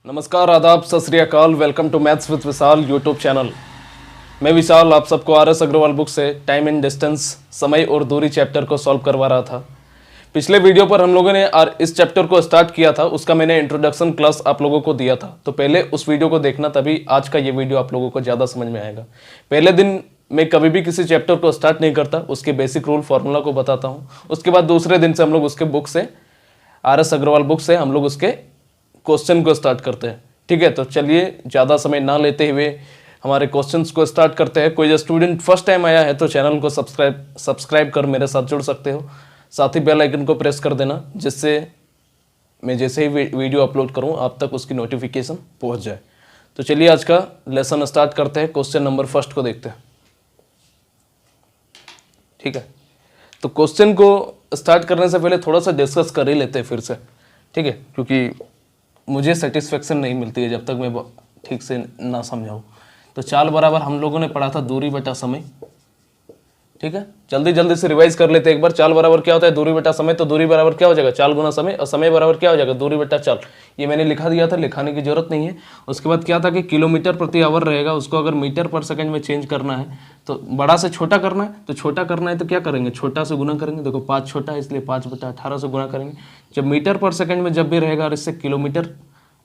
नमस्कार, आदाब, Sat Sri Akal. Welcome to maths with Vishal YouTube channel. मैं विशाल आप सबको आर.एस. अग्रवाल बुक से टाइम एंड डिस्टेंस, समय और दूरी चैप्टर को सॉल्व करवा रहा था। पिछले वीडियो पर हम लोगों ने इस चैप्टर को स्टार्ट किया था, उसका मैंने इंट्रोडक्शन क्लास आप लोगों को दिया था। तो पहले उस वीडियो को देखना, तभी आज का ये वीडियो आप लोगों को ज़्यादा समझ में आएगा। पहले दिन मैं कभी भी किसी चैप्टर को स्टार्ट नहीं करता, उसके बेसिक रूल फार्मूला को बताता हूँ। उसके बाद दूसरे दिन से हम लोग उसके बुक से, आर.एस. अग्रवाल बुक से हम लोग उसके क्वेश्चन को स्टार्ट करते हैं। ठीक है, तो चलिए ज़्यादा समय ना लेते हुए हमारे क्वेश्चंस को स्टार्ट करते हैं। कोई स्टूडेंट फर्स्ट टाइम आया है तो चैनल को सब्सक्राइब कर मेरे साथ जुड़ सकते हो। साथ ही बेल आइकन को प्रेस कर देना, जिससे मैं जैसे ही वीडियो अपलोड करूं आप तक उसकी नोटिफिकेशन पहुंच जाए। तो चलिए आज का लेसन स्टार्ट करते हैं। क्वेश्चन नंबर फर्स्ट को देखते हैं। ठीक है, तो क्वेश्चन को स्टार्ट करने से पहले थोड़ा सा डिस्कस कर ही लेते हैं फिर से। ठीक है, क्योंकि मुझे सेटिस्फेक्शन नहीं मिलती है जब तक मैं ठीक से ना समझाऊँ। तो चाल बराबर हम लोगों ने पढ़ा था दूरी बटा समय। ठीक है, जल्दी जल्दी से रिवाइज कर लेते हैं एक बार। चाल बराबर क्या होता है? दूरी बटा समय। तो दूरी बराबर क्या हो जाएगा? चाल गुना समय। और समय बराबर क्या हो जाएगा? दूरी बटा चाल। ये मैंने लिखा दिया था, लिखाने की जरूरत नहीं है। उसके बाद क्या था कि किलोमीटर प्रति आवर रहेगा, उसको अगर मीटर पर सेकंड में चेंज करना है तो बड़ा से छोटा करना है। तो छोटा करना है तो क्या करेंगे? छोटा से गुना करेंगे। देखो 5 छोटा है, इसलिए 5/18 से गुना करेंगे। जब मीटर पर सेकंड में जब भी रहेगा और इससे किलोमीटर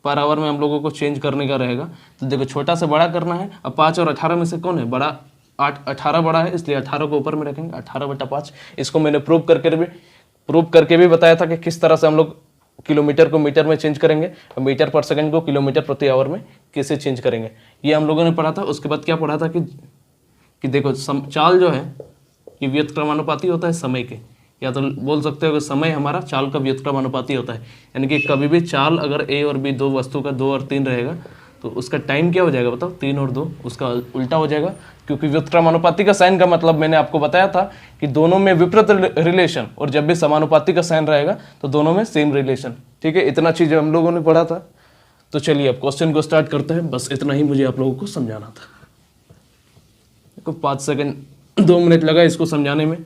पर आवर में हम लोगों को चेंज करने का रहेगा, तो देखो छोटा से बड़ा करना है। अब 5 और 18 में से कौन है बड़ा? 18 बड़ा है, इसलिए 18 को ऊपर में रखेंगे। 18/5। इसको मैंने प्रूव करके भी बताया था कि किस तरह से हम लोग किलोमीटर को मीटर में चेंज करेंगे और मीटर पर सेकंड को किलोमीटर प्रति आवर में कैसे चेंज करेंगे, ये हम लोगों ने पढ़ा था। उसके बाद क्या पढ़ा था कि देखो चाल जो है ये व्युत्क्रमानुपाती होता है समय के, या तो बोल सकते हो कि समय हमारा चाल का व्युत्क्रमानुपाती होता है। यानी कि कभी भी चाल अगर ए और बी दो वस्तु का 2 और 3 रहेगा तो उसका टाइम क्या हो जाएगा? बताओ, 3 और 2 उसका उल्टा हो जाएगा। क्योंकि व्युत्क्रमानुपाती का साइन का मतलब मैंने आपको बताया था कि दोनों में विपरीत रिलेशन, और जब भी समानुपाती का साइन रहेगा तो दोनों में सेम रिलेशन। ठीक है, इतना चीज़ हम लोगों ने पढ़ा था। तो चलिए अब क्वेश्चन को स्टार्ट करते हैं। बस इतना ही मुझे आप लोगों को समझाना था। देखो 5 सेकेंड 2 मिनट लगा इसको समझाने में।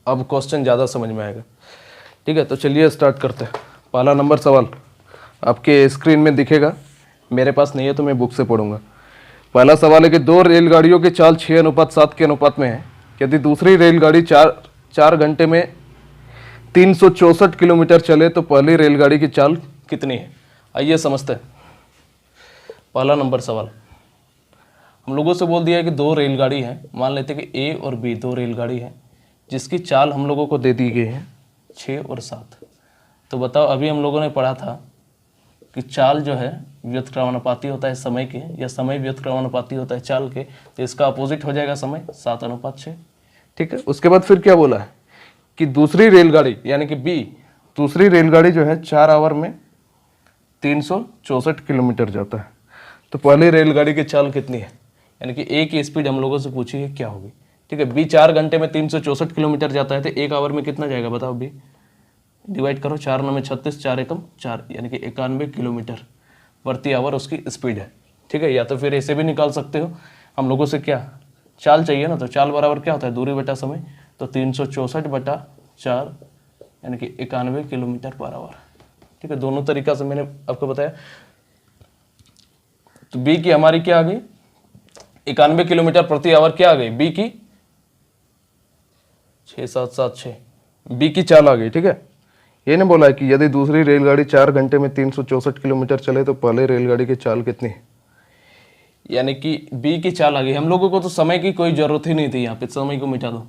अब क्वेश्चन ज़्यादा समझ में आएगा। ठीक है, तो चलिए स्टार्ट करते हैं। पहला नंबर सवाल आपके स्क्रीन में दिखेगा, मेरे पास नहीं है तो मैं बुक से पढ़ूंगा। पहला सवाल है कि 2 रेलगाड़ियों की चाल 6:7 के अनुपात में है। यदि दूसरी रेलगाड़ी 4 घंटे में 364 किलोमीटर चले तो पहली रेलगाड़ी की चाल कितनी है? आइए समझते हैं। पहला नंबर सवाल हम लोगों से बोल दिया है कि 2 रेलगाड़ी है। मान लेते हैं कि ए और बी 2 रेलगाड़ी है, जिसकी चाल हम लोगों को दे दी गई है 6 और 7। तो बताओ, अभी हम लोगों ने पढ़ा था कि चाल जो है व्युत्क्रमानुपाती होता है समय के, या समय व्युत्क्रमानुपाती होता है चाल के। तो इसका अपोजिट हो जाएगा समय, 7:6। ठीक है, उसके बाद फिर क्या बोला है कि दूसरी रेलगाड़ी यानी कि बी, दूसरी रेलगाड़ी जो है 4 आवर में 364 किलोमीटर जाता है। तो पहली रेलगाड़ी की चाल कितनी है? यानी कि ए की स्पीड हम लोगों से पूछी है क्या होगी। ठीक है, बी 4 घंटे में 364 किलोमीटर जाता है, तो 1 आवर में कितना जाएगा बताओ? बी डिवाइड करो, 4 9 में 36, 4 एकम 4, यानी कि 91 किलोमीटर प्रति आवर उसकी स्पीड है। ठीक है, या तो फिर ऐसे भी निकाल सकते हो। हम लोगों से क्या चाल चाहिए ना, तो चाल बराबर क्या होता है? दूरी बटा समय। तो 364/4 यानी कि 91 किलोमीटर पर आवर। ठीक है, दोनों तरीका से मैंने आपको बताया। तो बी की हमारी क्या आ गई? 91 किलोमीटर प्रति आवर क्या आ गई? बी की 6776 बी की चाल आ गई। ठीक है, ये ने बोला है कि यदि दूसरी रेलगाड़ी 4 घंटे में 364 किलोमीटर चले तो पहले रेलगाड़ी की चाल कितनी है? यानी कि बी की चाल आ गई। हम लोगों को तो समय की कोई जरूरत ही नहीं थी, यहाँ पे समय को मिटा दो।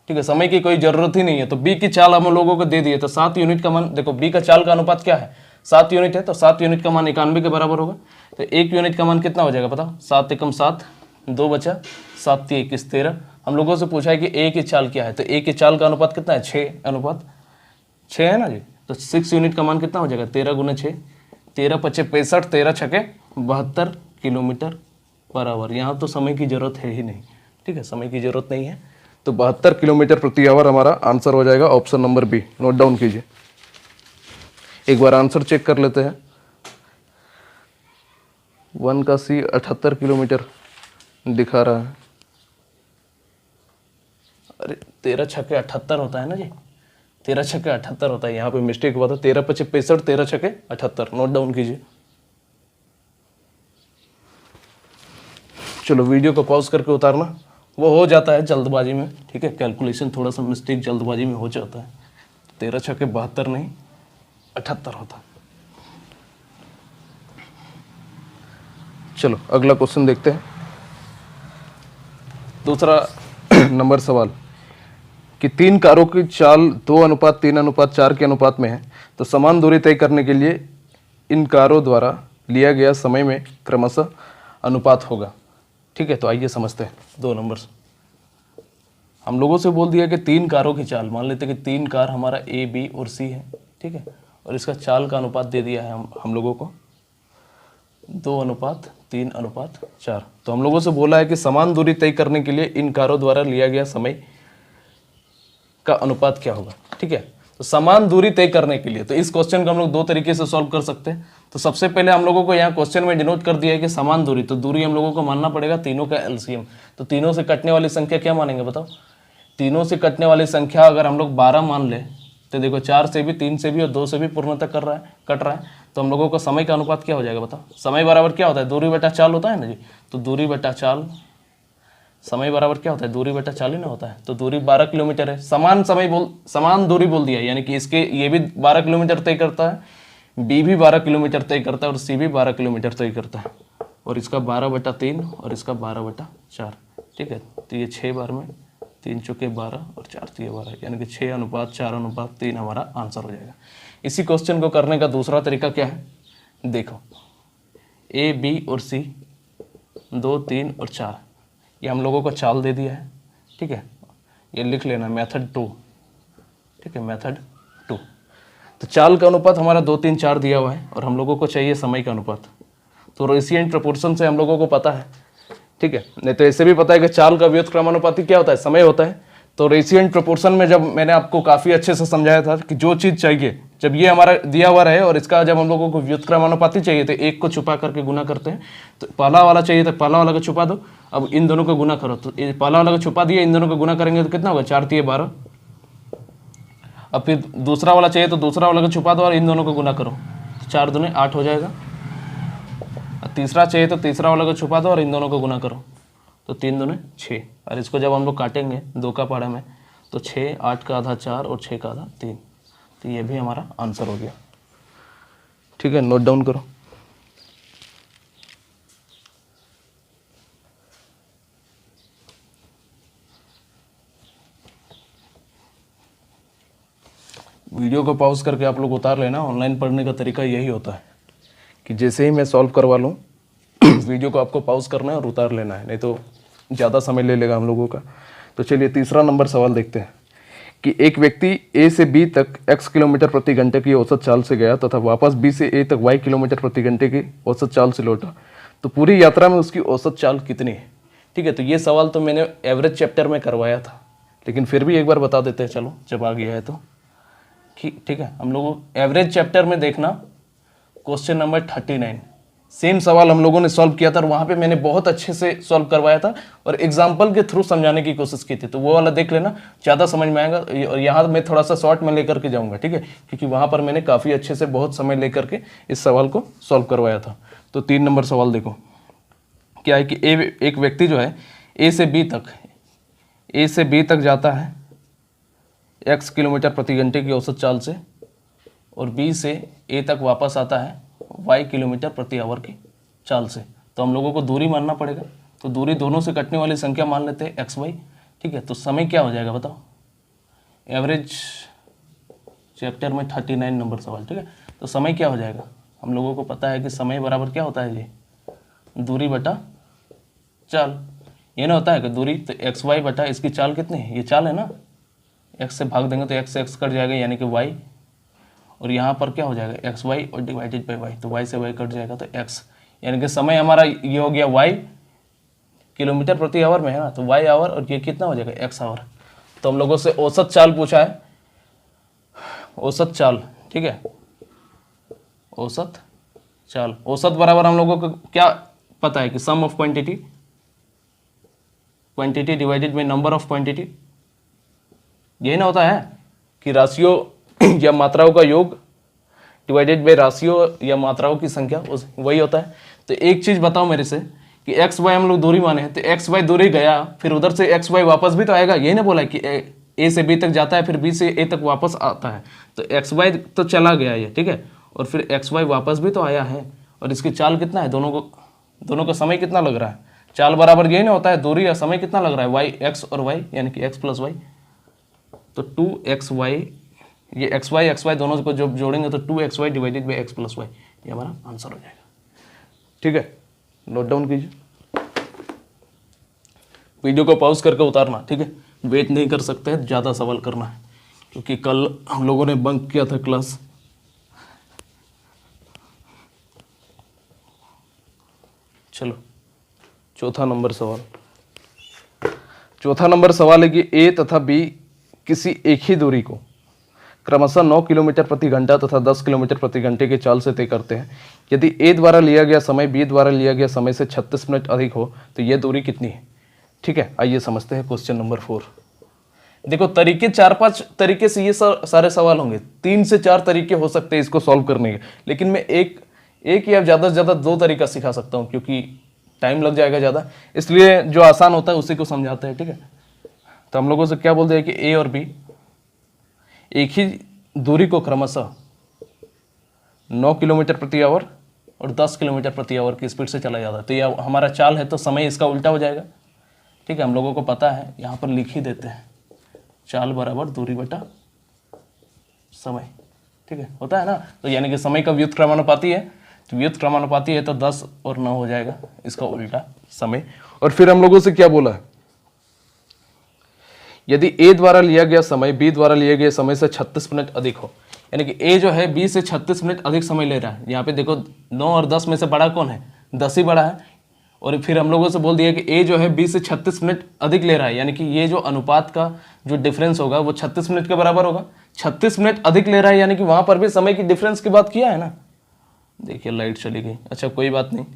ठीक है, समय की कोई जरूरत ही नहीं है। तो बी की चाल हम लोगों को दे दिए। तो 7 यूनिट का मान, देखो बी का चाल का अनुपात क्या है? 7 यूनिट है, तो 7 यूनिट का मान 91 के बराबर होगा। तो 1 यूनिट का मान कितना हो जाएगा बताओ? 7 एकम 7, 2 बचा, 7 3 21 13। हम लोगों से पूछा है कि ए की चाल क्या है, तो ए की चाल का अनुपात कितना है? 6:6 है ना जी। तो 6 यूनिट का मान कितना हो जाएगा? 13 × 6, 13 × 5 = 65, 13 × 6 = 72 किलोमीटर पर आवर। यहाँ तो समय की जरूरत है ही नहीं। ठीक है, समय की जरूरत नहीं है। तो 72 किलोमीटर प्रति आवर हमारा आंसर हो जाएगा option number B. Note down कीजिए, एक बार आंसर चेक कर लेते हैं। 1 का सी 78 किलोमीटर दिखा रहा है। अरे 13 × 6 = 78 होता है ना जी। 13 छक्के 78 होता है, यहाँ पे मिस्टेक हुआ था, 13 पचे 65, 13 छक्के 78, नोट डाउन कीजिए। चलो वीडियो को पॉज करके उतारना, वो हो जाता है जल्दबाजी में, ठीक है, कैलकुलेशन थोड़ा सा मिस्टेक जल्दबाजी में हो जाता है। 13 छक्के 72 नहीं 78 होता। चलो अगला क्वेश्चन देखते हैं। दूसरा नंबर सवाल कि 3 कारों की चाल 2:3:4 के अनुपात में है, तो समान दूरी तय करने के लिए इन कारों द्वारा लिया गया समय में क्रमशः अनुपात होगा। ठीक है, तो आइए समझते हैं 2 नंबर्स। हम लोगों से बोल दिया कि 3 कारों की चाल, मान लेते हैं कि 3 कार हमारा ए बी और सी है, ठीक है, और इसका चाल का अनुपात दे दिया है हम लोगों को 2:3:4। तो हम लोगों से बोला है कि समान दूरी तय करने के लिए इन कारों द्वारा लिया गया समय का अनुपात क्या होगा। ठीक है, तो समान दूरी तय करने के लिए, तो इस क्वेश्चन को हम लोग 2 तरीके से सॉल्व कर सकते हैं। तो सबसे पहले हम लोगों को यहाँ क्वेश्चन में डिनोट कर दिया है कि समान दूरी, तो दूरी हम लोगों को मानना पड़ेगा तीनों का एलसीएम। तो तीनों से कटने वाली संख्या क्या मानेंगे बताओ? तीनों से कटने वाली संख्या अगर हम लोग 12 मान ले, तो देखो 4 से भी, 3 से भी और 2 से भी पूर्णतः कट रहा है, तो हम लोगों को समय का अनुपात क्या हो जाएगा बताओ? समय बराबर क्या होता है? दूरी बटा चाल होता है ना जी। तो दूरी बटा चाल, समय बराबर क्या होता है? दूरी बटा चाल ही ना होता है। तो दूरी 12 किलोमीटर है। समान दूरी बोल दिया, यानी कि इसके ये भी 12 किलोमीटर तय करता है, बी भी 12 किलोमीटर तय करता है और सी भी 12 किलोमीटर तय करता है, और इसका 12/3 और इसका 12/4। ठीक है, तो ये 6 बार में 3 चौके 12 और 4 तिये 12, यानी कि 6:4:3 हमारा आंसर हो जाएगा। इसी क्वेश्चन को करने का दूसरा तरीका क्या है, देखो ए बी और सी 2, 3 और 4, ये हम लोगों को चाल दे दिया है। ठीक है, ये लिख लेना मेथड 2। ठीक है, मेथड 2। तो चाल का अनुपात हमारा 2, 3, 4 दिया हुआ है और हम लोगों को चाहिए समय का अनुपात। तो रेशियो एंड प्रोपोर्शन से हम लोगों को पता है, ठीक है, नहीं तो ऐसे भी पता है कि चाल का व्युत्क्रमानुपाती क्या होता है? समय होता है। तो रेशियो एंड प्रोपोर्शन में जब मैंने आपको काफ़ी अच्छे से समझाया था कि जो चीज़ चाहिए, जब ये हमारा दिया हुआ रहे और इसका जब हम लोगों को व्युत्क्रमानुपाती चाहिए तो एक को छुपा करके गुना करते हैं। तो पहला वाला चाहिए तो पहला वाला को छुपा दो, अब इन दोनों को गुना करो, तो पहला वाला को छुपा दिया, इन दोनों को गुना करेंगे तो कितना होगा? 4 तिये 12। अब फिर दूसरा वाला चाहिए तो दूसरा वाला को छुपा दो और इन दोनों को गुना करो, तो 4 दूने 8 हो जाएगा। और तीसरा चाहिए तो तीसरा वाला को छुपा दो और इन दोनों को गुना करो, तो 3 दूने 6। और इसको जब हम लोग काटेंगे 2 का पाड़ा में, तो 6, 8 का आधा 4 और 6 का आधा 3, तो ये भी हमारा आंसर हो गया। ठीक है, नोट डाउन करो। वीडियो को पॉज करके आप लोग उतार लेना। ऑनलाइन पढ़ने का तरीका यही होता है कि जैसे ही मैं सॉल्व करवा लूँ वीडियो को आपको पॉज करना है और उतार लेना है, नहीं तो ज़्यादा समय ले लेगा हम लोगों का। तो चलिए तीसरा नंबर सवाल देखते हैं कि एक व्यक्ति ए से बी तक x किलोमीटर प्रति घंटे की औसत चाल से गया तथा वापस बी से ए तक y किलोमीटर प्रति घंटे की औसत चाल से लौटा, तो पूरी यात्रा में उसकी औसत चाल कितनी है? ठीक है, तो ये सवाल तो मैंने एवरेज चैप्टर में करवाया था, लेकिन फिर भी एक बार बता देते हैं, चलो जब आ गया है तो। ठीक है, हम लोगों एवरेज चैप्टर में देखना क्वेश्चन नंबर 39, सेम सवाल हम लोगों ने सॉल्व किया था और वहाँ पे मैंने बहुत अच्छे से सॉल्व करवाया था और एग्जाम्पल के थ्रू समझाने की कोशिश की थी, तो वो वाला देख लेना, ज़्यादा समझ में आएगा। और यहाँ मैं थोड़ा सा शॉर्ट में लेकर के जाऊँगा, ठीक है, क्योंकि वहाँ पर मैंने काफ़ी अच्छे से बहुत समय लेकर के इस सवाल को सॉल्व करवाया था। तो 3 नंबर सवाल देखो, क्या है कि एक व्यक्ति जो है ए से बी तक जाता है x किलोमीटर प्रति घंटे की औसत चाल से और b से a तक वापस आता है y किलोमीटर प्रति आवर की चाल से। तो हम लोगों को दूरी मानना पड़ेगा, तो दूरी दोनों से कटने वाली संख्या मान लेते हैं xy। ठीक है, तो समय क्या हो जाएगा बताओ? एवरेज चैप्टर में 39 नंबर सवाल। ठीक है, तो समय क्या हो जाएगा? हम लोगों को पता है कि समय बराबर क्या होता है जी? दूरी बटा चाल। ये ना होता है कि दूरी, तो xy बटा इसकी चाल कितनी है? ये चाल है ना, x से भाग देंगे तो x से x कट जाएगा, यानी कि y, और यहाँ पर क्या हो जाएगा? xy और डिवाइडेड बाई y, तो y से y कट जाएगा तो x, यानी कि समय हमारा ये हो गया y किलोमीटर प्रति आवर में है ना, तो y आवर, और ये कितना हो जाएगा? x hour. तो हम लोगों से औसत चाल पूछा है, औसत चाल। ठीक है, औसत चाल, औसत बराबर हम लोगों को क्या पता है कि sum of quantity divided by number of quantity, यही ना होता है कि राशियों या मात्राओं का योग डिवाइडेड बाई राशियों या मात्राओं की संख्या वही होता है। तो एक चीज बताओ मेरे से कि एक्स वाई हम लोग दूरी माने हैं, तो एक्स वाई दूरी गया, फिर उधर से एक्स वाई वापस भी तो आएगा। यही ना बोला है कि ए से बी तक जाता है, फिर बी से ए तक वापस आता है। तो एक्स वाई तो चला गया ये, ठीक है, और फिर एक्स वाई वापस भी तो आया है। और इसकी चाल कितना है, दोनों का समय कितना लग रहा है, चाल बराबर यही ना होता है, दूरी या समय कितना लग रहा है, वाई एक्स और वाई, यानी कि एक्स प्लस वाई। तो 2xy, ये एक्स वाई दोनों को जब जोड़ेंगे तो 2xy divided by x plus y, ये हमारा आंसर हो जाएगा। ठीक है, नोट डाउन कीजिए, वीडियो को पॉज करके उतारना, ठीक है, वेट नहीं कर सकते हैं, ज़्यादा सवाल करना है, क्योंकि कल हम लोगों ने बंक किया था क्लास। चलो चौथा नंबर सवाल है कि ए तथा बी किसी एक ही दूरी को क्रमशः 9 किलोमीटर प्रति घंटा तथा 10 किलोमीटर प्रति घंटे की चाल से तय करते हैं। यदि ए द्वारा लिया गया समय बी द्वारा लिया गया समय से 36 मिनट अधिक हो तो यह दूरी कितनी है। ठीक है, आइए समझते हैं क्वेश्चन नंबर 4। देखो तरीके 4-5 तरीके से ये सारे सवाल होंगे, 3 से 4 तरीके हो सकते हैं इसको सॉल्व करने के, लेकिन मैं एक या ज़्यादा से ज़्यादा 2 तरीका सिखा सकता हूँ, क्योंकि टाइम लग जाएगा ज़्यादा, इसलिए जो आसान होता है उसी को समझाते हैं। ठीक है, तो हम लोगों से क्या बोलते हैं कि ए और बी एक ही दूरी को क्रमशः 9 किलोमीटर प्रति आवर और 10 किलोमीटर प्रति आवर की स्पीड से चला जाता है। तो यह हमारा चाल है, तो समय इसका उल्टा हो जाएगा। ठीक है, हम लोगों को पता है, यहाँ पर लिख ही देते हैं, चाल बराबर दूरी बटा समय। ठीक है, होता है ना, तो यानी कि समय का व्युत्क्रमानुपाती है, तो व्युत्क्रमानुपाती है तो 10 और 9 हो जाएगा, इसका उल्टा समय। और फिर हम लोगों से क्या बोला है, यदि ए द्वारा लिया गया समय बी द्वारा लिए गए समय से 36 मिनट अधिक हो, यानी कि ए जो है बी से 36 मिनट अधिक समय ले रहा है। यहाँ पे देखो 9 और 10 में से बड़ा कौन है, 10 ही बड़ा है। और फिर हम लोगों से बोल दिया कि ए जो है बी से 36 मिनट अधिक ले रहा है, यानी कि ये जो अनुपात का जो डिफरेंस होगा वो 36 मिनट के बराबर होगा। 36 मिनट अधिक ले रहा है, यानी कि वहाँ पर भी समय की डिफरेंस की बात किया है ना। देखिए लाइट चली गई, अच्छा कोई बात नहीं,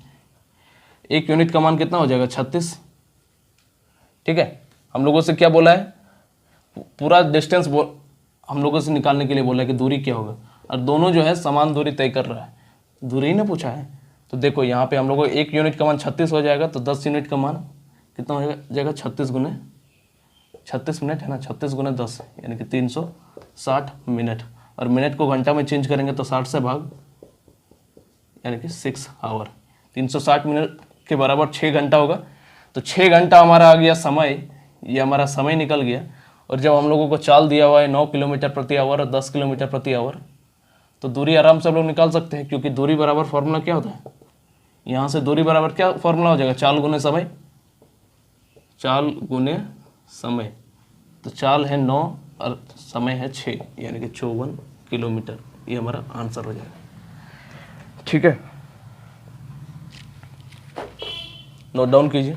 1 यूनिट का मान कितना हो जाएगा, 36। ठीक है, हम लोगों से क्या बोला है, पूरा डिस्टेंस हम लोगों से निकालने के लिए बोला है कि दूरी क्या होगा, और दोनों जो है समान दूरी तय कर रहा है, दूरी ही ना पूछा है। तो देखो यहाँ पे हम लोगों को 1 यूनिट का मान 36 हो जाएगा, तो 10 यूनिट का मान कितना हो जाएगा, 36 मिनट है ना, 36 गुने 10 यानी कि 360 मिनट। और मिनट को घंटा में चेंज करेंगे तो 60 से भाग, यानी कि 6 आवर। 360 मिनट के बराबर 6 घंटा होगा, तो 6 घंटा हमारा आ गया समय, ये हमारा समय निकल गया। और जब हम लोगों को चाल दिया हुआ है 9 किलोमीटर प्रति आवर और 10 किलोमीटर प्रति आवर, तो दूरी आराम से हम लोग निकाल सकते हैं, क्योंकि दूरी बराबर फॉर्मूला क्या होता है, यहाँ से दूरी बराबर क्या फॉर्मूला हो जाएगा, चाल गुने समय, चाल गुने समय। तो चाल है 9 और समय है 6, यानी कि 54 किलोमीटर, ये हमारा आंसर हो जाएगा। ठीक है, नोट डाउन कीजिए।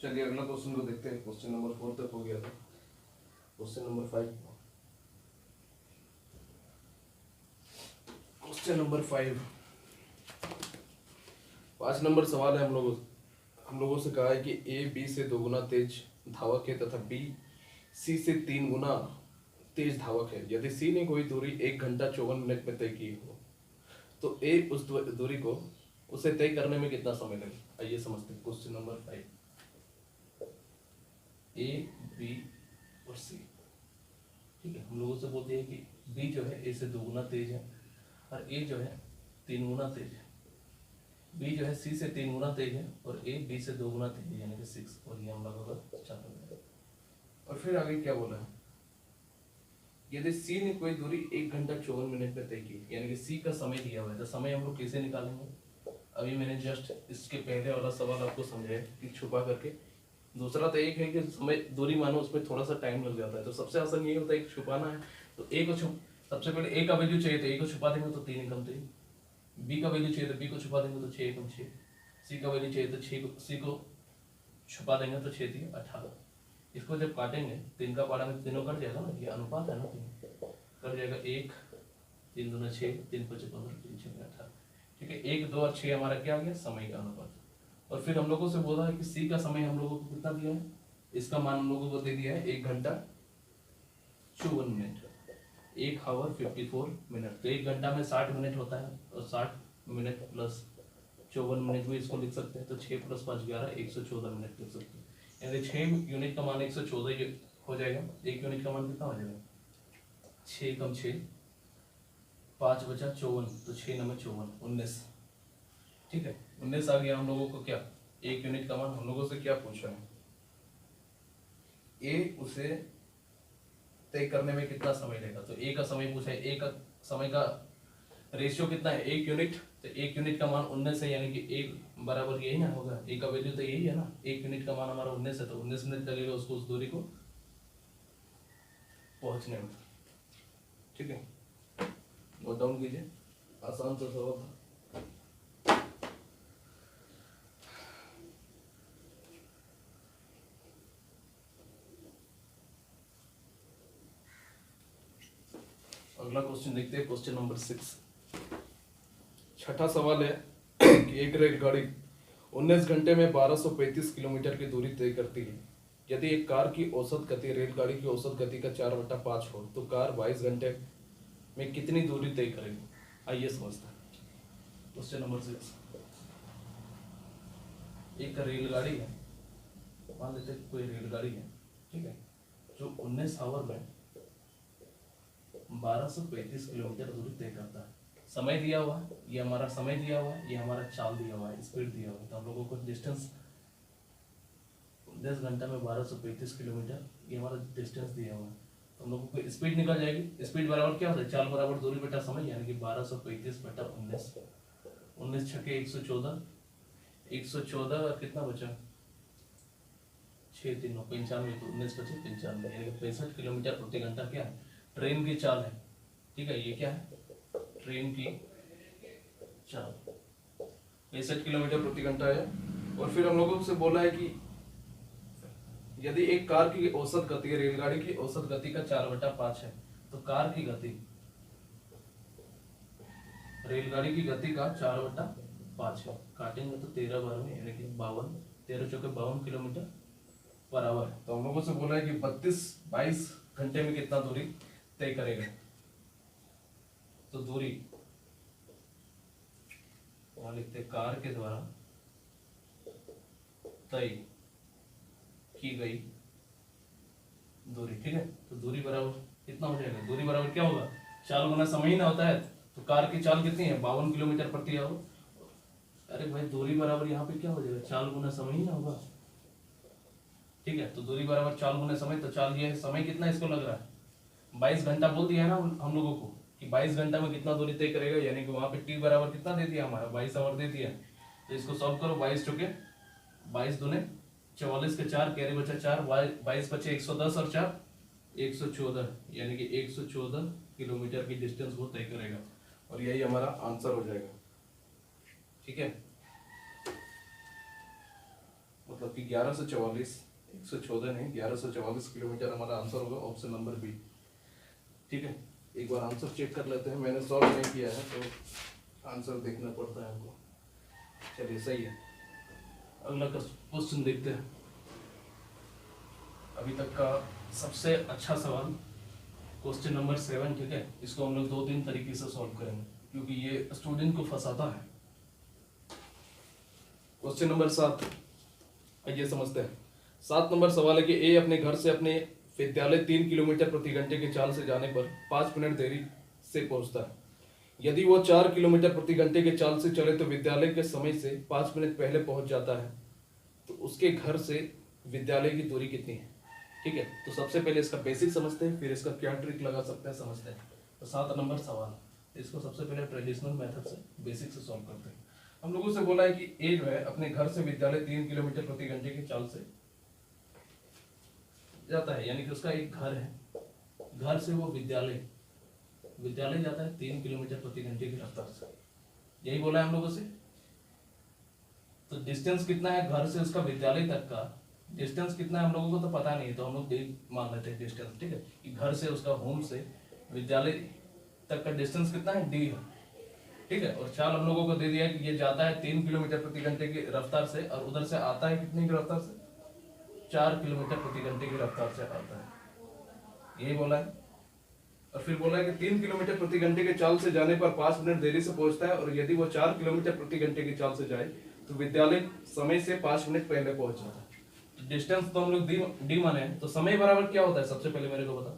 चलिए अगला क्वेश्चन को देखते हैं। क्वेश्चन नंबर 4 तक हो गया था, question number 5। Question number 5 number सवाल है, हम लोगों से कहा है कि ए बी से 2 गुना तेज धावक है तथा बी सी से 3 गुना तेज धावक है। यदि सी ने कोई दूरी 1 घंटा 54 मिनट में तय की हो, तो ए उस दूरी को उसे तय करने में कितना समय लगे। आइए समझते हैं क्वेश्चन नंबर 5। ए बी और सी, ठीक है, हम लोगों से बोलते हैं कि बी जो है ए से 2 गुना तेज है और ए जो है 3 गुना तेज है। बी जो है सी से 3 गुना तेज है और ए बी से 2 गुना तेज है, यानी कि 6, और ये हम लोगों का 4। और फिर आगे क्या बोला है, यदि सी ने कोई दूरी 1 घंटा 54 मिनट में तय की, यानी कि सी का समय दिया हुआ है, तो समय हम लोग कैसे निकालेंगे। अभी मैंने जस्ट इसके पहले वाला सवाल आपको समझाया कि छुपा करके। दूसरा तो एक है कि समय दूरी मानो, उसमें थोड़ा सा टाइम लग जाता है, तो सबसे आसान ये होता है कि छुपाना है, तो ए को सबसे पहले ए का वैल्यू चाहिए तो ए को छुपा देंगे तो 3 एकम 3, बी का वैल्यू चाहिए तो बी को छुपा देंगे तो 6 एकम 6, सी का वैल्यू चाहिए तो सी को छुपा देंगे तो 6 3 18। इसको जब काटेंगे 3 का पारा में तीनों कट जाएगा ना, ये अनुपात है ना, कट जाएगा 1 3 दूना 6 3 5 15 3 6 18। ठीक है, 1, 2 और 6 हमारा क्या आ गया, समय का अनुपात। और फिर हम लोगों से बोला है कि सी का समय हम लोगों को कितना दिया है, इसका मान हम लोगों को दे दिया है 1 घंटा 54 मिनट, 1 आवर 54 मिनट। तो 1 घंटा में 60 मिनट होता है, और 60 मिनट प्लस 54 मिनट भी इसको लिख सकते हैं। तो 6 + 5 11, 114 मिनट लिख सकते हैं। यानी 6 यूनिट का मान 114 हो जाएगा। 1 यूनिट का मान कितना हो जाएगा, 6 कम 6, 5 बचा 54, तो 6 नंबर 54, 19। ठीक है, 19 आ गया हम लोगों को। क्या 1 यूनिट का मान हम लोगों से क्या पूछा है, ए उसे तय करने में कितना समय लेगा। तो ए का समय पूछा है, ए का समय का रेशियो कितना है, 1 यूनिट। तो 1 यूनिट का मान 19 है, यानी कि 1 बराबर यही ना होगा, ए का वैल्यू तो यही है ना। 1 यूनिट का मान हमारा 19 है, तो 19 मिनट लगेगा उसको उस दूरी को पहुंचने में। ठीक है, नोट डाउन कीजिए, आसान सा सवाल था। अगला क्वेश्चन देखते हैं, क्वेश्चन नंबर 6। छठा सवाल है कि एक रेलगाड़ी 19 घंटे में 1235 किलोमीटर की दूरी तय करती है। यदि एक कार की औसत गति रेलगाड़ी की औसत गति का 4/5 हो, तो कार 22 घंटे में कितनी दूरी तय करेगी। आइए समझते हैं। क्वेश्चन नंबर 6, एक रेलगाड़ी है, मान लेते हैं कोई रेलगाड़ी है, ठीक है, जो 19 आवर में 1235 किलोमीटर दूरी तय करता है। समय दिया हुआ है, ये हमारा समय दिया हुआ है, ये हमारा चाल दिया हुआ है, स्पीड दिया हुआ है। तो हम लोगों को डिस्टेंस 10 घंटा में 1235 किलोमीटर, ये हमारा डिस्टेंस दिया हुआ है। तो हम लोगों को स्पीड निकल जाएगी। स्पीड बराबर क्या होता है, चाल बराबर दूरी बटा समय, यानी कि 1235 बटा 19, 19 छके 114, 114 और कितना बचा 6 3 95, तो 19 बचे 95, यानी कि 65 किलोमीटर प्रति घंटा क्या है, ट्रेन की चाल है। ठीक है, ये क्या है, ट्रेन की चाल 65 किलोमीटर प्रति घंटा है। और फिर हम लोगों से बोला है कि यदि एक कार की औसत गति, रेलगाड़ी की औसत गति का 4/5 है, तो कार की गति, रेलगाड़ी की गति का 4/5 है। काटेंगे तो 13 बार में, यानी कि 52, 13 चौके 52 किलोमीटर पर आवर है। तो हम लोगों से बोला है कि 22 घंटे में कितना दूरी तय करेगा। तो दूरी वहां लिखते हैं, कार के द्वारा तय की गई दूरी। ठीक है, तो दूरी बराबर कितना हो जाएगा, दूरी बराबर क्या होगा, चाल गुना समय ही ना होता है। तो कार की चाल कितनी है, 52 किलोमीटर प्रति आवर। अरे भाई, दूरी बराबर यहाँ पे क्या हो जाएगा, चाल गुना समय ही ना होगा। ठीक है, तो दूरी बराबर चाल गुना समय। तो चाल ये है, समय कितना इसको लग रहा है, 22 घंटा बोल दिया है ना हम लोगों को कि 22 घंटा में कितना दूरी तय करेगा, यानी कि वहां पे टी बराबर कितना दे दिया हमारा, 22 आवर दे दिया। तो इसको सॉल्व करो, 22 चुके 22 दूने 44 के 4, कैरी बचा 4, 22 बचे 110 और 4 114, यानी कि 114 किलोमीटर की डिस्टेंस वो तय करेगा। और यही हमारा आंसर हो जाएगा। ठीक है, मतलब कि 1144, 114 नहीं 1144 किलोमीटर हमारा आंसर होगा, ऑप्शन नंबर बी। ठीक है, एक बार आंसर चेक कर लेते हैं, मैंने सॉल्व नहीं किया है तो आंसर देखना पड़ता है हमको। चलिए सही है, अगला क्वेश्चन देखते हैं। अभी तक का सबसे अच्छा सवाल क्वेश्चन नंबर 7। ठीक है, इसको हम लोग 2-3 तरीके से सॉल्व करेंगे, क्योंकि ये स्टूडेंट को फंसाता है। क्वेश्चन नंबर 7, आइए समझते हैं। 7 नंबर सवाल है कि ए अपने घर से अपने विद्यालय 3 किलोमीटर प्रति घंटे की चाल से जाने पर 5 मिनट देरी से पहुंचता है। यदि वो 4 किलोमीटर प्रति घंटे की चाल से चले तो विद्यालय के समय से 5 मिनट पहले पहुंच जाता है, तो उसके घर से विद्यालय की दूरी कितनी है। ठीक है, तो सबसे पहले इसका बेसिक समझते हैं, फिर इसका क्या ट्रिक लगा सकते हैं समझते हैं। तो 7 नंबर सवाल, इसको सबसे पहले ट्रेडिशनल मेथड से बेसिक से सॉल्व करते हैं। हम लोगों से बोला है कि ए जो है अपने घर से विद्यालय 3 किलोमीटर प्रति घंटे की चाल से जाता है, यानी कि उसका एक घर है, घर से वो विद्यालय जाता है 3 किलोमीटर प्रति घंटे की रफ्तार से। यही बोला है हम लोगों से। तो डिस्टेंस कितना है घर से उसका विद्यालय तक का, डिस्टेंस कितना है हम लोगों को तो पता नहीं है, तो हम लोग डी मान लेते हैं डिस्टेंस। ठीक है, कि घर से उसका होम से विद्यालय तक का डिस्टेंस कितना है, डी है। ठीक है। और चाल हम लोगों को दे दिया है कि ये जाता है 3 किलोमीटर प्रति घंटे की रफ्तार से और उधर से आता है कितनी की रफ्तार से, 4 किलोमीटर प्रति घंटे की रफ्तार से आता है, यही बोला है। और फिर बोला है कि 3 किलोमीटर प्रति घंटे के चाल से जाने पर 5 मिनट देरी से पहुंचता है, और यदि वो 4 किलोमीटर प्रति घंटे की चाल से जाए तो विद्यालय समय से 5 मिनट पहले पहुंच जाता है। तो डिस्टेंस तो हम लोग डी माने हैं, तो समय बराबर क्या होता है, सबसे पहले मेरे को बता,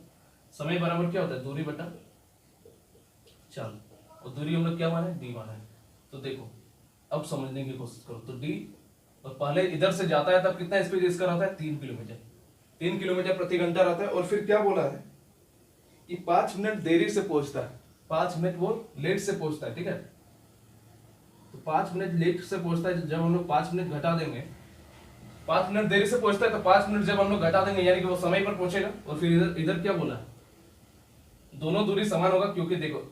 समय बराबर क्या होता है, दूरी बटा चाल, और दूरी हम लोग क्या माने, डी माने हैं। तो देखो अब समझने की कोशिश करो, तो डी, और पहले इधर से जाता है तब कितना स्पीड इसका रहता है, 3 किलोमीटर, 3 किलोमीटर प्रति घंटा रहता है। और फिर क्या बोला है कि 5 मिनट देरी से पहुंचता है, 5 मिनट वो लेट से पहुंचता है, ठीक है। तो 5 मिनट लेट से पहुंचता है, जब हम लोग 5 मिनट घटा देंगे, 5 मिनट देरी से पहुंचता है तो 5 मिनट जब हम लोग घटा देंगे यानी कि वो समय पर पहुंचेगा। और फिर इधर इधर क्या बोला है, दोनों दूरी समान होगा, क्योंकि देखो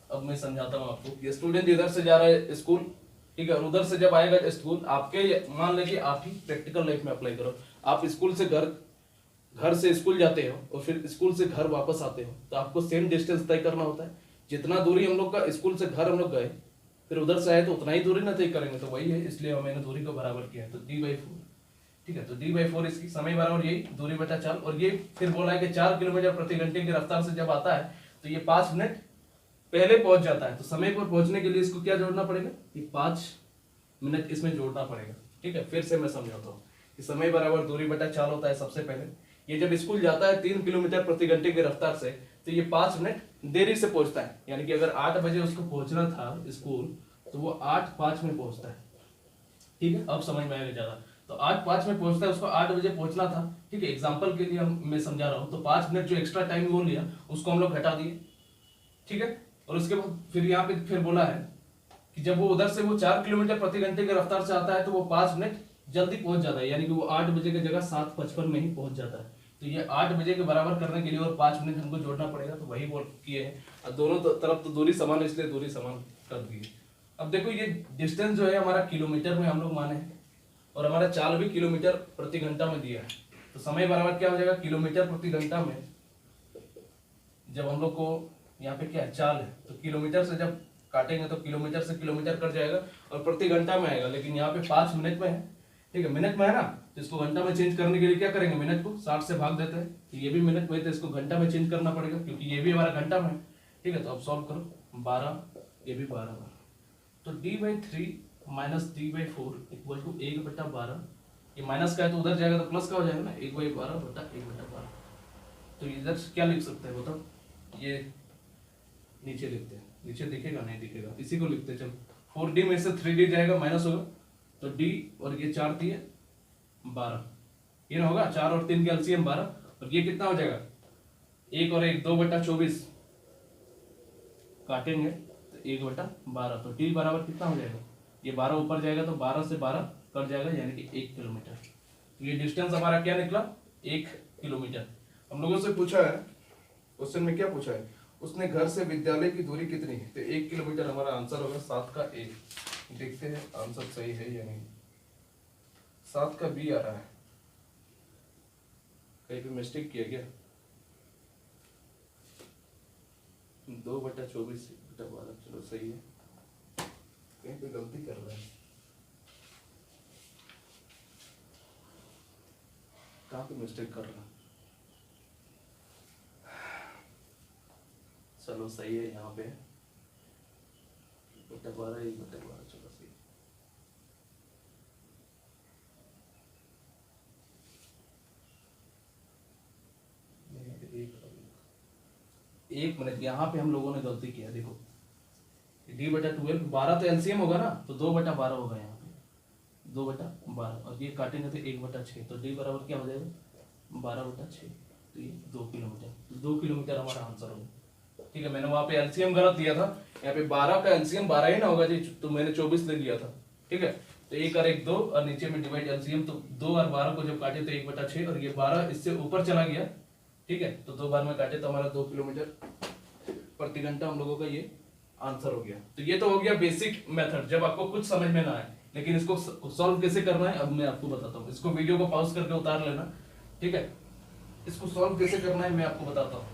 अब मैं समझाता हूँ आपको। ये स्टूडेंट इधर से जा रहा है स्कूल, ठीक है, और उधर से जब आएगा स्कूल, आपके मान लीजिए आप ही प्रैक्टिकल लाइफ में अप्लाई करो, आप स्कूल से घर से स्कूल जाते हो और फिर स्कूल से घर वापस आते हो, तो आपको सेम डिस्टेंस तय करना होता है। जितना दूरी हम लोग का स्कूल से घर हम लोग गए, फिर उधर से आए तो उतना ही दूरी ना तय करेंगे, तो वही है, इसलिए मैंने दूरी को बराबर किया है, तो d/4, ठीक है। तो d/4 इसकी समय बराबर यही दूरी बटा चाल। और ये फिर बोला है कि 4 किलोमीटर प्रति घंटे की रफ्तार से जब आता है तो ये 5 मिनट पहले पहुंच जाता है। तो समय पर पहुंचने के लिए इसको क्या जोड़ना पड़ेगा, ये 5 मिनट इसमें जोड़ना पड़ेगा, ठीक है। फिर से मैं समझाता हूँ कि समय बराबर दूरी बटा चाल होता है। सबसे पहले ये जब स्कूल जाता है 3 किलोमीटर प्रति घंटे की रफ्तार से, तो ये 5 मिनट देरी से पहुंचता है, यानी कि अगर 8 बजे उसको पहुंचना था स्कूल तो वो 8:05 में पहुंचता है, ठीक है। अब समझ में आएगा ज्यादा, तो 8:05 में पहुंचता है, उसको 8 बजे पहुंचना था, ठीक है। एग्जाम्पल के लिए मैं समझा रहा हूँ, तो 5 मिनट जो एक्स्ट्रा टाइम वो लिया उसको हम लोग घटा दिए, ठीक है। और उसके बाद फिर यहाँ पे फिर बोला है कि जब वो उधर से वो 4 किलोमीटर प्रति घंटे की रफ्तार से आता है तो वो 5 मिनट जल्दी पहुंच जाता है, यानी कि वो 8 बजे की जगह 7:55 में ही पहुंच जाता है। तो ये 8 बजे के बराबर करने के लिए और 5 मिनट हमको जोड़ना पड़ेगा, तो वही बोल किए हैं। और दोनों तरफ तो दूरी समान है, इसलिए दूरी समान कर दी। अब देखो ये डिस्टेंस जो है हमारा किलोमीटर में हम लोग माने हैं, और हमारा चाल भी किलोमीटर प्रति घंटा में दिया है। तो समय बराबर क्या हो जाएगा, किलोमीटर प्रति घंटा में जब हम लोग को यहाँ पे क्या है, चाल है, तो किलोमीटर से जब काटेंगे तो किलोमीटर से किलोमीटर कट जाएगा और प्रति घंटा में आएगा, लेकिन यहाँ पे 5 मिनट में है, ठीक है, मिनट में है ना, तो इसको घंटा में चेंज करने के लिए क्या करेंगे, मिनट को 60 से भाग देते हैं, तो ये भी मिनट में, तो इसको घंटा में चेंज करना पड़ेगा क्योंकि ये भी हमारा घंटा में है, ठीक है। तो अब सॉल्व करो, 12, ये भी 12, तो d/3 minus d/4 equal to 1/12। ये माइनस का है तो उधर जाएगा तो प्लस का हो जाएगा ना, 1/12 बटा 1/12। तो इधर से क्या लिख सकते हैं बताओ, ये नीचे लिखते हैं, नीचे दिखेगा नहीं दिखेगा, इसी को लिखते हैं। चलो 4d में से 3d जाएगा, माइनस होगा, तो d और ये 4 दिए 12, ये ना होगा, 4 और 3 के एलसीएम 12, और ये कितना हो जाएगा, 1 और 1 2/24, काटेंगे तो 1/12, तो d बराबर कितना हो जाएगा, ये 12 ऊपर जाएगा तो 12 से 12 कट जाएगा, यानी कि 1 किलोमीटर। तो ये डिस्टेंस हमारा क्या निकला, 1 किलोमीटर। हम लोगों से पूछा है, क्वेश्चन में क्या पूछा है, उसने घर से विद्यालय की दूरी कितनी है, तो 1 किलोमीटर हमारा आंसर होगा 7 का A। देखते हैं आंसर सही है या नहीं, 7 का B आ रहा है, कहीं पे मिस्टेक किया क्या, 2/24/12, चलो सही है, कहीं पे गलती कर रहा है, कहाँ पे मिस्टेक कर रहा है, चलो सही है, यहाँ पे 1/12, 1/12, चलो सही। एक मिनट, यहाँ पे हम लोगों ने गलती किया, देखो d/12, 12 तो एलसीएम होगा ना, तो 2/12 होगा यहाँ पे, 2/12, और ये काटेंगे तो 1/6, तो d बराबर क्या हो जाएगा, 12/6, तो ये 2 किलोमीटर, 2 किलोमीटर हमारा आंसर होगा, ठीक है। मैंने वहां पे एलसीएम गलत दिया था, यहाँ पे 12 का एलसीएम 12 ही ना होगा जी, तो मैंने 24 ले लिया था, ठीक है। तो 1 और 1 2, और नीचे में डिवाइड एलसीएम, तो 2 और 12 को जब काटे तो 1/6, और ये 12 इससे ऊपर चला गया, ठीक है, तो 2 बार में काटे तो हमारा 2 किलोमीटर प्रति घंटा हम लोगों का ये आंसर हो गया। तो ये तो हो गया बेसिक मेथड, जब आपको कुछ समझ में ना आए, लेकिन इसको सॉल्व कैसे करना है अब मैं आपको बताता हूँ। इसको वीडियो को पॉज करके उतार लेना, ठीक है। इसको सॉल्व कैसे करना है मैं आपको बताता हूँ।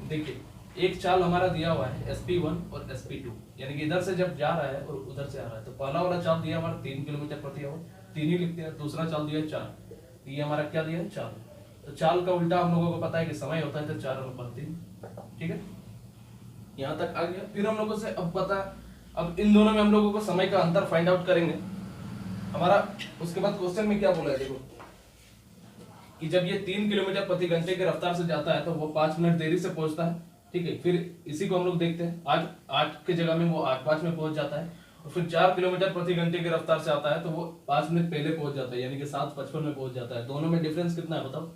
देखिए एक चाल हमारा दिया हुआ है SP1 और SP2, यानी कि इधर से जब जा रहा है और उधर से आ रहा है, तो पहला वाला चाल दिया हमारा 3 किलोमीटर प्रति आवर, 3 ही लिखते हैं। दूसरा चाल दिया है 4, ये हमारा क्या दिया है 4। तो चाल का उल्टा हम लोगों को पता है कि समय होता है, तो 4/3। ठीक है, यहाँ तक आ गया। फिर हम लोगों से अब पता, अब इन दोनों में हम लोगों को समय का अंतर फाइंड आउट करेंगे हमारा। उसके बाद क्वेश्चन में क्या बोला है देखो, कि जब ये 3 किलोमीटर प्रति घंटे की रफ्तार से जाता है तो वो 5 मिनट देरी से पहुंचता है। ठीक है, फिर इसी को हम लोग देखते हैं, आज 8 की जगह में वो 8:05 में पहुंच जाता है। और फिर 4 किलोमीटर प्रति घंटे की रफ्तार से आता है तो वो 5 मिनट पहले पहुंच जाता है, यानी कि 7:55 में पहुंच जाता है। दोनों में डिफरेंस कितना है बताओ?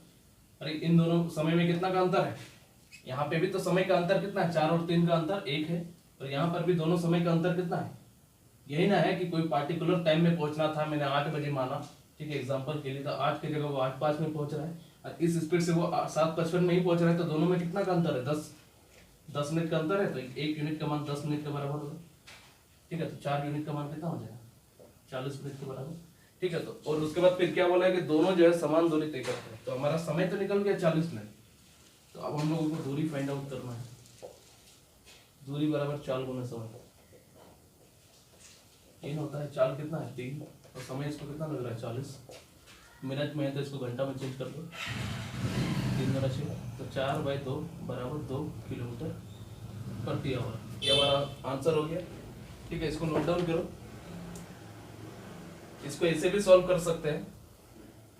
अरे इन दोनों समय में कितना का अंतर है? यहाँ पे भी तो समय का अंतर कितना है? 4 और 3 का अंतर 1 है। और यहाँ पर भी दोनों समय का अंतर कितना है? यही ना है कि कोई पार्टिकुलर टाइम में पहुंचना था, मैंने 8 बजे माना, ठीक है एग्जांपल के लिए, तो 8 की जगह वो 8:05 में पहुंच रहा है, और इस स्पीड से वो 7:55 में ही पहुंच रहा है। तो दोनों में कितना का अंतर है? 10 मिनट का अंतर है। तो 1 यूनिट का मान 10 मिनट के बराबर होगा। ठीक है, तो 4 यूनिट का मान कितना हो जाएगा? 40 मिनट के बराबर। ठीक है, तो और उसके बाद फिर क्या बोला है कि दोनों जो है समान दूरी तय करते हैं। तो हमारा समय तो निकल गया 40 मिनट। तो अब हम लोगों को दूरी फाइंड आउट करना है। दूरी बराबर चाल गुना समय। 3 होता है, चाल कितना है 3, और समय इसको कितना लग रहा है 40 मिनट में है, तो इसको घंटा में चेंज कर दो, 3 तो 4/2 बराबर 2 किलोमीटर प्रति आवर। ये हमारा आंसर हो गया। ठीक है, इसको नोट डाउन करो। इसको ऐसे भी सॉल्व कर सकते हैं,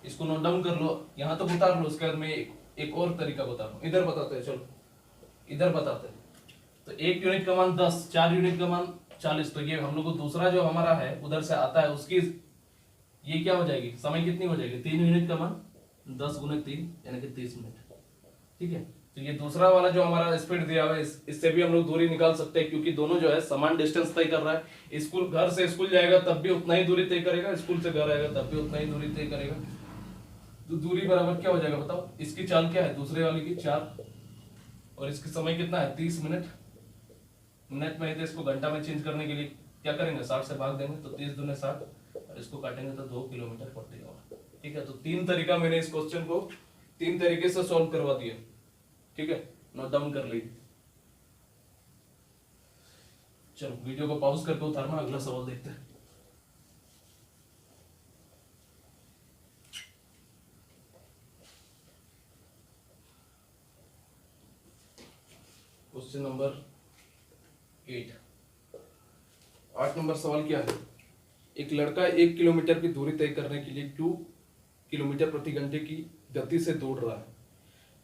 इसको नोट डाउन कर लो, यहाँ तक उतार लो। उसके बाद में एक और तरीका बता रहा हूँ। इधर बताते हैं, चलो इधर बताते हैं। तो 1 यूनिट का मान 10, 4 यूनिट का मान 40। तो ये हम लोग को दूसरा जो हमारा है उधर से आता है, उसकी ये क्या हो जाएगी, समय कितनी हो जाएगी? 3 यूनिट का मान 10 × 3 यानी कि 30 मिनट। ठीक है, तो ये दूसरा वाला जो हमारा स्पीड दिया हुआ है, इससे भी हम लोग दूरी निकाल सकते हैं, क्योंकि दोनों जो है समान डिस्टेंस तय कर रहा है। स्कूल, घर से स्कूल जाएगा तब भी उतना ही दूरी तय करेगा, स्कूल से घर आएगा तब भी उतना ही दूरी तय करेगा। तो दूरी बराबर क्या हो जाएगा बताओ? इसकी चाल क्या है? दूसरे वाले की 4, और इसकी समय कितना है? 30 मिनट। मिनट में है तो इसको घंटा में चेंज करने के लिए क्या करेंगे? 60 से भाग देंगे, तो 30 दूने 60, और इसको काटेंगे तो 2 किलोमीटर प्रति आवर। ठीक है, तो 3 तरीका मैंने इस क्वेश्चन को 3 तरीके से सॉल्व करवा दिया। ठीक है, नोट डाउन कर ली। चलो वीडियो को पॉज करके उतारना, अगला सवाल देखते हैं। क्वेश्चन नंबर 8 नंबर सवाल क्या है? एक लड़का 1 किलोमीटर की दूरी तय करने के लिए 2 किलोमीटर प्रति घंटे की गति से दौड़ रहा है,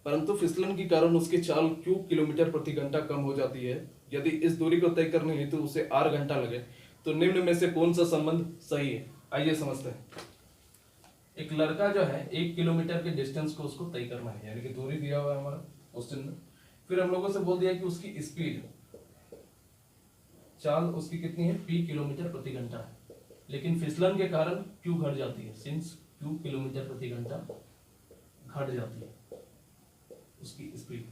परंतु फिसलन के कारण उसकी चाल Q किलोमीटर प्रति घंटा कम हो जाती है। यदि इस दूरी को तय करने हेतु उसे R घंटा लगे, तो निम्न में से कौन सा संबंध सही है? आइए समझते हैं। एक लड़का जो है 1 किलोमीटर के डिस्टेंस को उसको तय करना है, यानी कि दूरी दिया हुआ है हमारा क्वेश्चन में। फिर हम लोगों से बोल दिया कि उसकी स्पीड, चाल उसकी कितनी है? P किलोमीटर प्रति घंटा है, लेकिन फिसलन के कारण Q घट जाती है। सिंस Q किलोमीटर प्रति घंटा घट जाती है उसकी स्पीड,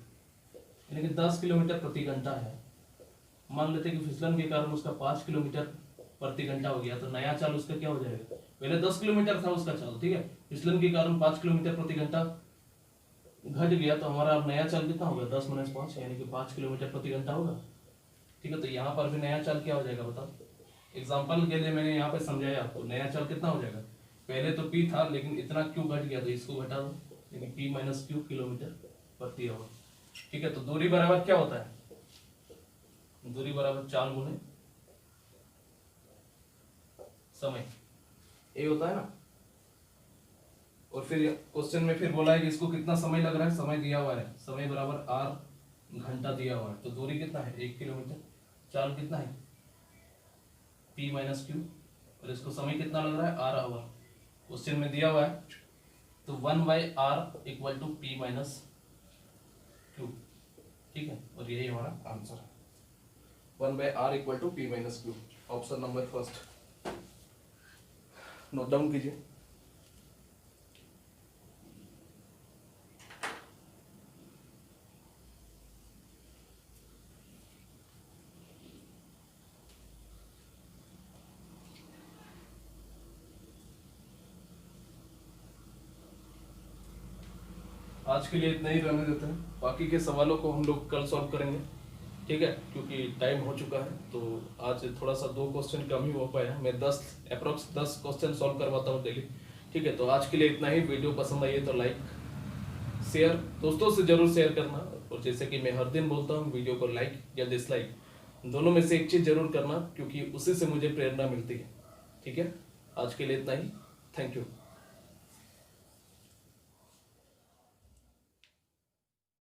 यानी कि 10 किलोमीटर प्रति घंटा है। मान लेते हैं कि फिसलन के कारण उसका 5 किलोमीटर प्रति घंटा हो गया, तो नया चाल उसका क्या हो जाएगा? पहले 10 किलोमीटर था उसका चाल, ठीक है, फिसलन के कारण 5 किलोमीटर प्रति घंटा घट गया, तो हमारा अब नया चाल कितना होगा? 10 - 5 यानी कि 5 किलोमीटर प्रति घंटा होगा। ठीक है, तो यहाँ पर भी नया चाल क्या हो जाएगा बताओ? एग्जाम्पल के लिए मैंने यहाँ पे समझाया आपको, नया चाल कितना हो जाएगा? पहले तो P था, लेकिन इतना Q घट गया, तो इसको घटा दो, यानी P - Q किलोमीटर प्रति आवर। ठीक है, तो दूरी बराबर क्या होता है? दूरी बराबर चाल गुने समय, ये होता है ना। और फिर क्वेश्चन में फिर बोला है कि इसको कितना समय लग रहा है? समय दिया हुआ है, समय बराबर R घंटा दिया हुआ है। तो दूरी कितना है? 1 किलोमीटर। चाल कितना है? P - Q, और इसको समय कितना लग रहा है? R our. क्वेश्चन में दिया हुआ है, तो 1/R = P - Q। ठीक है, और यही हमारा आंसर है, 1/R = P - Q। Option number first note down कीजिए। आज के लिए इतना ही रहने देते हैं, बाकी के सवालों को हम लोग कल सॉल्व करेंगे, ठीक है, क्योंकि टाइम हो चुका है। तो आज थोड़ा सा 2 क्वेश्चन कम ही हो पाया, मैं 10 अप्रोक्स 10 क्वेश्चन सॉल्व करवाता हूँ डेली, ठीक है। तो आज के लिए इतना ही। वीडियो पसंद आई है तो लाइक शेयर दोस्तों से जरूर शेयर करना, और जैसे कि मैं हर दिन बोलता हूँ, वीडियो को लाइक या डिसलाइक दोनों में से एक चीज़ जरूर करना, क्योंकि उसी से मुझे प्रेरणा मिलती है, ठीक है। आज के लिए इतना ही। Thank you.